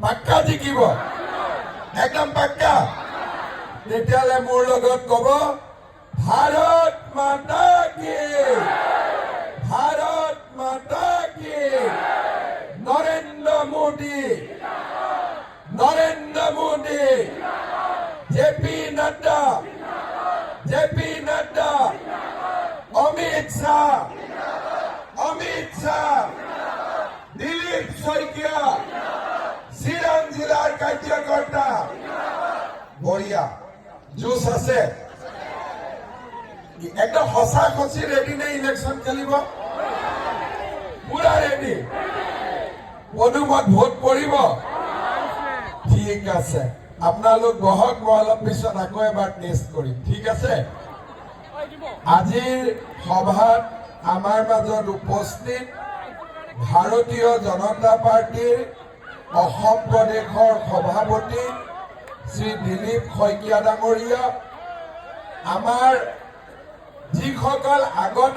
পাক্কা জিকিব একদম পাক্কা তেতিয়ালে মোৰ লগত কব ভাৰত মাতা কি ভাৰত মাতা কি নৰেন্দ্ৰ মোদী জেপি নাড্ডা অমিত শাহ দিলীপ শইকীয়া চিৰাং জিলাৰ কাৰ্যকৰ্তা বঢ়িয়া জুচ আছে একদম সঁচা সঁচি ৰেডি নে ইলেকশ্যন খেলিব পুৰা ৰেডি পদুমত ভোট পৰিব ঠিক আছে আপোনালোক বহক মই অলপ পিছত আকৌ এবাৰ টেষ্ট কৰিম ঠিক আছে আজিৰ সভাত আমাৰ মাজত উপস্থিত ভাৰতীয় জনতা পাৰ্টিৰ অসম প্ৰদেশৰ সভাপতি শ্ৰী দিলীপ শইকীয়া ডাঙৰীয়া আমাৰ যিসকল আগত